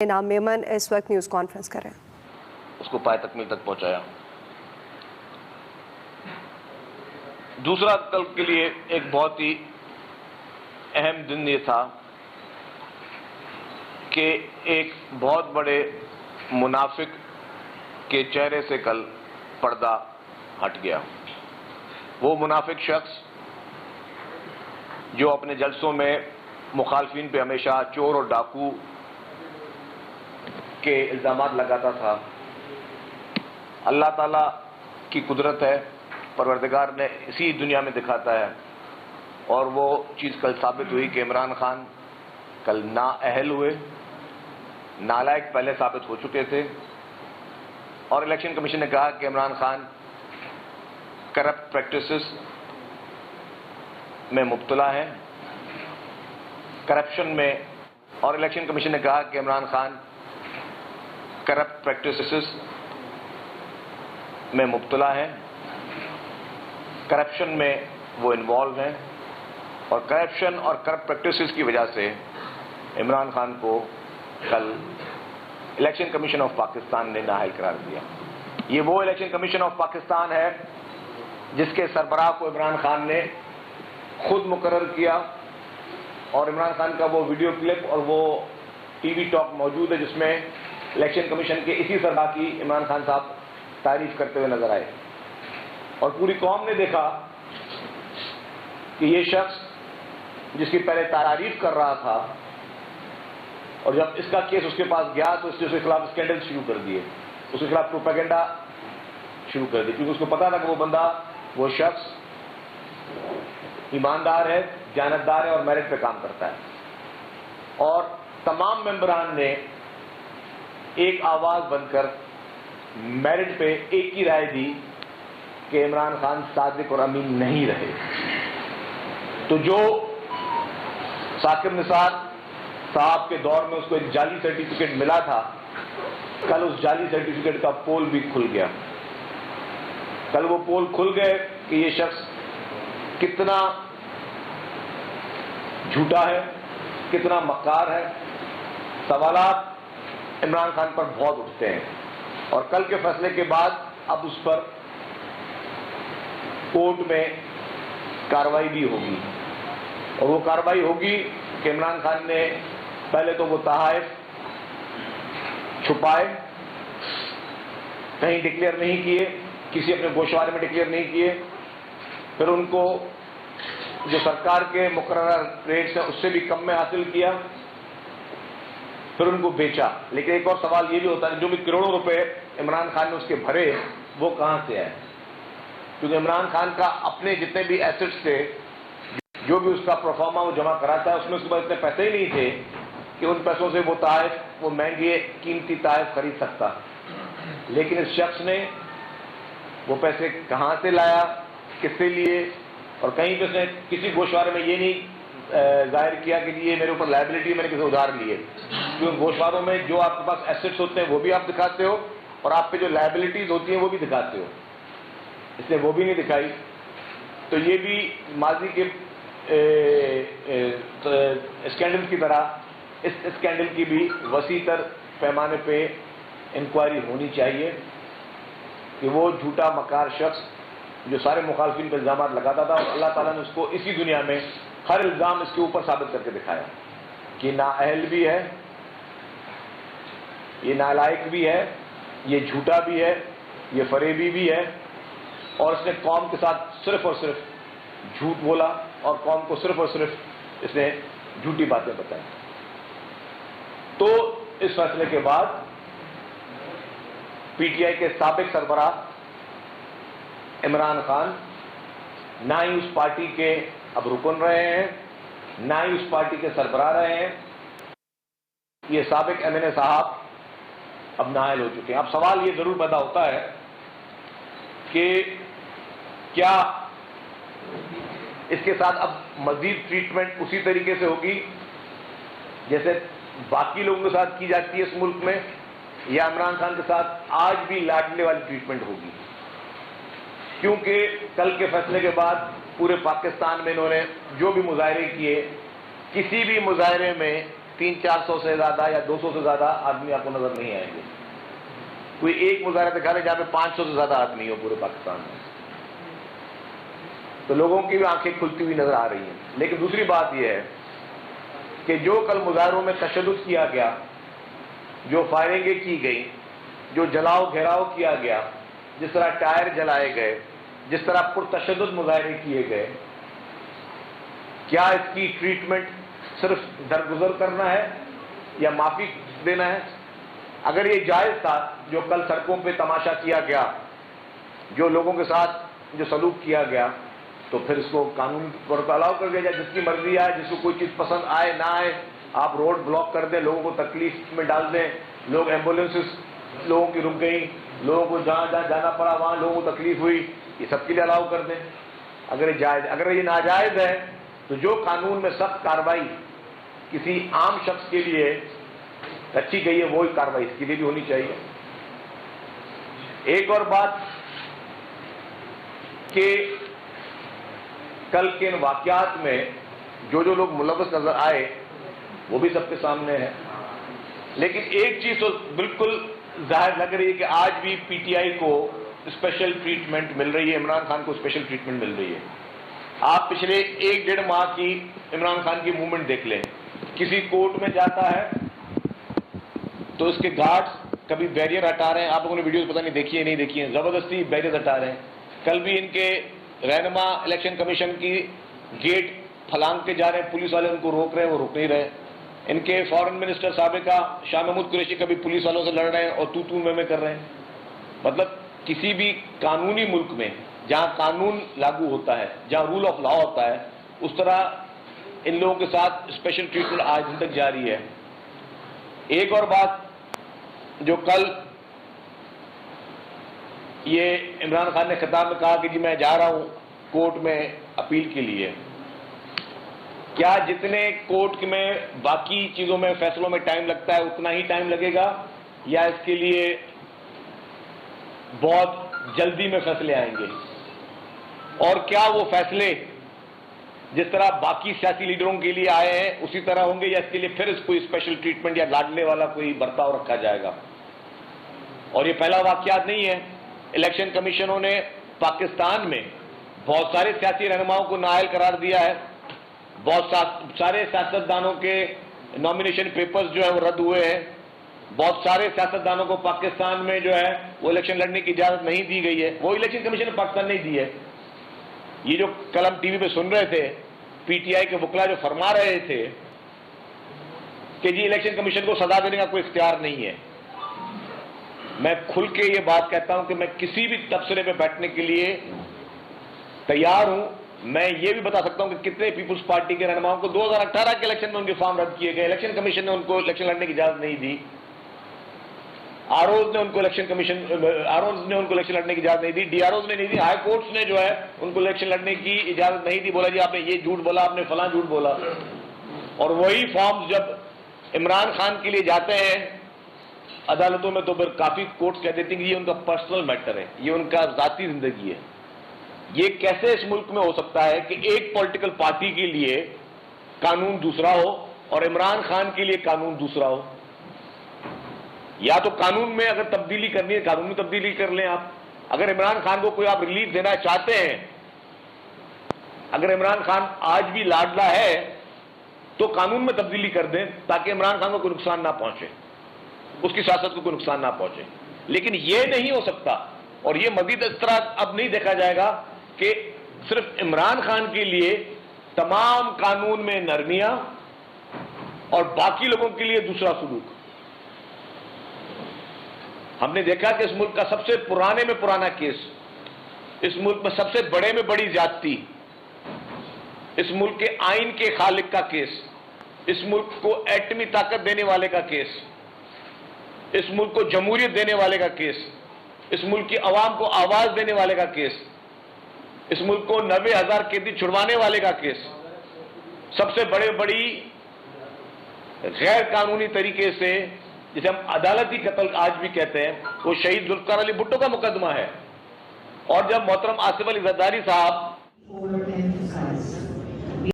نام میمن اس وقت news conference کر رہے ہیں، اس کو پائے تکمیل تک پہنچایا۔ دوسرا کل کے لیے ایک بہت ہی اہم دن یہ تھا کہ ایک بہت بڑے منافق کے چہرے سے کل پردہ ہٹ گیا۔ وہ منافق شخص جو اپنے جلسوں میں مخالفین پہ ہمیشہ چور اور ڈاکو کے الزامات لگاتا تھا، اللہ تعالیٰ کی قدرت ہے، پروردگار نے اسی دنیا میں دکھاتا ہے، اور وہ چیز کل ثابت ہوئی کہ عمران خان کل نااہل ہوئے، نالائق پہلے ثابت ہو چکے تھے، اور الیکشن کمیشن نے کہا کہ عمران خان کرپٹ پریکٹسز میں مبتلا ہے، کرپشن میں، اور الیکشن کمیشن نے کہا کہ عمران خان کرپٹ پریکٹسز میں مبتلا ہے، کرپشن میں وہ انوالو ہیں، اور کرپشن اور کرپٹ پریکٹسز کی وجہ سے عمران خان کو کل الیکشن کمیشن آف پاکستان نے نااہل قرار دیا۔ یہ وہ الیکشن کمیشن آف پاکستان ہے جس کے سربراہ کو عمران خان نے خود مقرر کیا، اور عمران خان کا وہ ویڈیو کلپ اور وہ ٹی وی ٹاک موجود ہے جس میں الیکشن کمیشن کے اسی سربراہ کی عمران خان صاحب تعریف کرتے ہوئے نظر آئے، اور پوری قوم نے دیکھا کہ یہ شخص جس کی پہلے تعریف کر رہا تھا، اور جب اس کا کیس اس کے پاس گیا تو اس نے اس کے خلاف اسکینڈل شروع کر دیے، اس کے خلاف پروپیگنڈا شروع کر دی، کیونکہ اس کو پتا تھا کہ وہ بندہ، وہ شخص ایماندار ہے، دیانتدار ہے اور میرٹ پہ کام کرتا ہے، اور تمام ممبران نے ایک آواز بن کر میرٹ پہ ایک ہی رائے دی کہ عمران خان صادق اور امین نہیں رہے۔ تو جو ثاقب نثار صاحب کے دور میں اس کو ایک جعلی سرٹیفکیٹ ملا تھا، کل اس جعلی سرٹیفکیٹ کا پول بھی کھل گیا۔ کل وہ پول کھل گئے کہ یہ شخص کتنا جھوٹا ہے، کتنا مکار ہے۔ سوالات عمران خان پر بہت اٹھتے ہیں، اور کل کے فیصلے کے بعد اب اس پر کورٹ میں کارروائی بھی ہوگی، اور وہ کارروائی ہوگی کہ عمران خان نے پہلے تو وہ تحائف چھپائے، کہیں ڈکلیئر نہیں کیے، کسی اپنے گوشوارے میں ڈکلیئر نہیں کیے، پھر ان کو جو سرکار کے مقررہ ریٹس ہیں اس سے بھی کم میں حاصل کیا، پھر ان کو بیچا۔ لیکن ایک اور سوال یہ بھی ہوتا ہے، جو بھی کروڑوں روپے عمران خان نے اس کے بھرے، وہ کہاں سے آئے؟ کیونکہ عمران خان کا اپنے جتنے بھی ایسٹس تھے، جو بھی اس کا پروفارما وہ جمع کراتا ہے، اس میں اس کے پاس اتنے پیسے ہی نہیں تھے کہ ان پیسوں سے وہ تحائف، وہ مہنگے قیمتی تحائف خرید سکتا۔ لیکن اس شخص نے وہ پیسے کہاں سے لایا، کس سے لیے، اور کہیں پہ اس نے کسی گوشوارے میں یہ نہیں ظاہر کیا کہ یہ میرے اوپر لائبلٹی میں نے کسی ادھار لیے، کیونکہ گوشواروں میں جو آپ کے پاس ایسٹس ہوتے ہیں وہ بھی آپ دکھاتے ہو، اور آپ پہ جو لائبلٹیز ہوتی ہیں وہ بھی دکھاتے ہو، اس نے وہ بھی نہیں دکھائی۔ تو یہ بھی ماضی کے اسکینڈل کی طرح اس اسکینڈل کی بھی وسیع تر پیمانے پہ انکوائری ہونی چاہیے کہ وہ جھوٹا مکار شخص جو سارے مخالفین پہ الزامات لگاتا تھا، اور اللہ تعالیٰ نے اس کو اسی دنیا میں ہر الزام اس کے اوپر ثابت کر کے دکھایا کہ نااہل بھی ہے، یہ نالائق بھی ہے، یہ جھوٹا بھی ہے، یہ فریبی بھی ہے، اور اس نے قوم کے ساتھ صرف اور صرف جھوٹ بولا، اور قوم کو صرف اور صرف اس نے جھوٹی باتیں بتائی۔ تو اس فیصلے کے بعد پی ٹی آئی کے سابق سربراہ عمران خان نہ ہی اس پارٹی کے اب رکن رہے ہیں، نہ ہی اس پارٹی کے سربراہ رہے ہیں، یہ سابق ایم این اے صاحب اب نااہل ہو چکے ہیں۔ اب سوال یہ ضرور پیدا ہوتا ہے کہ کیا اس کے ساتھ اب مزید ٹریٹمنٹ اسی طریقے سے ہوگی جیسے باقی لوگوں کے ساتھ کی جاتی ہے اس ملک میں، یا عمران خان کے ساتھ آج بھی لاڈلے والی ٹریٹمنٹ ہوگی؟ کیونکہ کل کے فیصلے کے بعد پورے پاکستان میں انہوں نے جو بھی مظاہرے کیے، کسی بھی مظاہرے میں 300-400 سے زیادہ یا 200 سے زیادہ آدمی آپ کو نظر نہیں آئیں گے. کوئی ایک مظاہرہ دکھا لیں جہاں پہ 500 سے زیادہ آدمی ہو پورے پاکستان میں. تو لوگوں کی بھی آنکھیں کھلتی ہوئی نظر آ رہی ہیں. لیکن دوسری بات یہ ہے کہ جو کل مظاہروں میں تشدد کیا گیا، جو فائرنگیں کی گئی، جو جلاؤ گھیراؤ کیا گیا، جس طرح ٹائر جلائے گئے، جس طرح پرتشدد مظاہرے کیے گئے، کیا اس کی ٹریٹمنٹ صرف درگزر کرنا ہے یا معافی دینا ہے؟ اگر یہ جائز تھا جو کل سڑکوں پہ تماشا کیا گیا، جو لوگوں کے ساتھ جو سلوک کیا گیا، تو پھر اس کو قانون پر الاؤ کر دیا جائے. جس کی مرضی آئے، جس کو کوئی چیز پسند آئے نہ آئے، آپ روڈ بلاک کر دیں، لوگوں کو تکلیف میں ڈال دیں. لوگ ایمبولینسز لوگوں کی رک گئیں، لوگوں کو جہاں جہاں جانا پڑا وہاں لوگوں کو تکلیف ہوئی، یہ سب کے لیے الاؤ کر دیں اگر یہ جائز. اگر یہ ناجائز ہے تو جو قانون میں سخت کارروائی کسی عام شخص کے لیے رکھی گئی ہے وہی کارروائی اس کے لیے بھی ہونی چاہیے. ایک اور بات کہ کل کے ان واقعات میں جو لوگ ملوث نظر آئے وہ بھی سب کے سامنے ہے. لیکن ایک چیز تو بالکل ظاہر لگ رہی ہے کہ آج بھی پی ٹی آئی کو اسپیشل ٹریٹمنٹ مل رہی ہے، عمران خان کو اسپیشل ٹریٹمنٹ مل رہی ہے. آپ پچھلے 1-1.5 ماہ کی عمران خان کی موومنٹ دیکھ لیں. کسی کورٹ میں جاتا ہے تو اس کے گارڈز کبھی بیریئر ہٹا رہے ہیں، آپ لوگوں نے ویڈیوز پتہ نہیں دیکھی ہے نہیں دیکھی ہیں، زبردستی بیریئر ہٹا رہے ہیں. کل بھی ان کے رہنما الیکشن کمیشن کی گیٹ پھلانگ کے جا رہے ہیں، پولیس والے ان کو روک رہے ہیں، وہ رک نہیں رہے. ان کے فارن منسٹر سابقہ شاہ محمود قریشی کبھی پولیس والوں سے لڑ رہے ہیں اور تو میں کر رہے ہیں. مطلب کسی بھی قانونی ملک میں جہاں قانون لاگو ہوتا ہے، جہاں رول آف لا ہوتا ہے، اس طرح ان لوگوں کے ساتھ اسپیشل ٹریٹمنٹ آج دن تک جاری ہے. ایک اور بات جو کل یہ عمران خان نے خطاب میں کہا کہ جی میں جا رہا ہوں کورٹ میں اپیل کے لیے، کیا جتنے کورٹ میں باقی چیزوں میں فیصلوں میں ٹائم لگتا ہے اتنا ہی ٹائم لگے گا یا اس کے لیے بہت جلدی میں فیصلے آئیں گے؟ اور کیا وہ فیصلے جس طرح باقی سیاسی لیڈروں کے لیے آئے ہیں اسی طرح ہوں گے یا اس کے لیے پھر اس کو اسپیشل ٹریٹمنٹ یا لاڈلے والا کوئی برتاؤ رکھا جائے گا؟ اور یہ پہلا واقعات نہیں ہے. الیکشن کمیشنوں نے پاکستان میں بہت سارے سیاسی رہنماؤں کو نااہل قرار دیا ہے، بہت سارے سیاستدانوں کے نامینیشن پیپرز جو ہے وہ رد ہوئے ہیں، بہت سارے سیاستدانوں کو پاکستان میں جو ہے وہ الیکشن لڑنے کی اجازت نہیں دی گئی ہے. وہ الیکشن کمیشن نے پاکستان نہیں دی ہے. یہ جو کل ہم ٹی وی پہ سن رہے تھے پی ٹی آئی کے وکلا جو فرما رہے تھے کہ جی الیکشن کمیشن کو سزا دینے کا کوئی اختیار نہیں ہے، میں کھل کے یہ بات کہتا ہوں کہ میں کسی بھی تبصرے پہ بیٹھنے کے لیے تیار ہوں. میں یہ بھی بتا سکتا ہوں کہ کتنے پیپلز پارٹی کے رہنماؤں کو 2018 کے الیکشن میں ان کے فارم رد کیے گئے، الیکشن کمیشن نے ان کو الیکشن لڑنے کی اجازت نہیں دی. آروز نے ان کو الیکشن لڑنے کی اجازت نہیں دی، ڈی آروز نے نہیں دی، ہائی کورٹس نے جو ہے ان کو الیکشن لڑنے کی اجازت نہیں دی. بولا جی آپ نے یہ جھوٹ بولا، آپ نے فلاں جھوٹ بولا. اور وہی فارمز جب عمران خان کے لیے جاتے ہیں عدالتوں میں تو پھر کافی کورٹس کہہ دیتی ہیں کہ یہ ان کا پرسنل میٹر ہے، یہ ان کا ذاتی زندگی ہے. یہ کیسے اس ملک میں ہو سکتا ہے کہ ایک پولیٹیکل پارٹی کے لیے قانون دوسرا ہو اور عمران خان کے لیے قانون دوسرا ہو؟ یا تو قانون میں اگر تبدیلی کرنی ہے قانون میں تبدیلی کر لیں آپ. اگر عمران خان کو کوئی آپ ریلیف دینا چاہتے ہیں، اگر عمران خان آج بھی لاڈلا ہے تو قانون میں تبدیلی کر دیں تاکہ عمران خان کو کوئی نقصان نہ پہنچے، اس کی سیاست کو کوئی نقصان نہ پہنچے. لیکن یہ نہیں ہو سکتا اور یہ مزید اس طرح اب نہیں دیکھا جائے گا کہ صرف عمران خان کے لیے تمام قانون میں نرمیاں اور باقی لوگوں کے لیے دوسرا سلوک. ہم نے دیکھا کہ اس ملک کا سب سے پرانے میں پرانا کیس، اس ملک میں سب سے بڑے میں بڑی زیادتی، اس ملک کے آئین کے خالق کا کیس، اس ملک کو ایٹمی طاقت دینے والے کا کیس، اس ملک کو جمہوریت دینے والے کا کیس، اس ملک کی عوام کو آواز دینے والے کا کیس، اس ملک کو 90,000 قیدی چھڑوانے والے کا کیس، سب سے بڑی غیر قانونی طریقے سے جسے ہم عدالتی قتل آج بھی کہتے ہیں، وہ شہید ذوالفقار علی بھٹو کا مقدمہ ہے. اور جب محترم آصف علی زرداری صاحب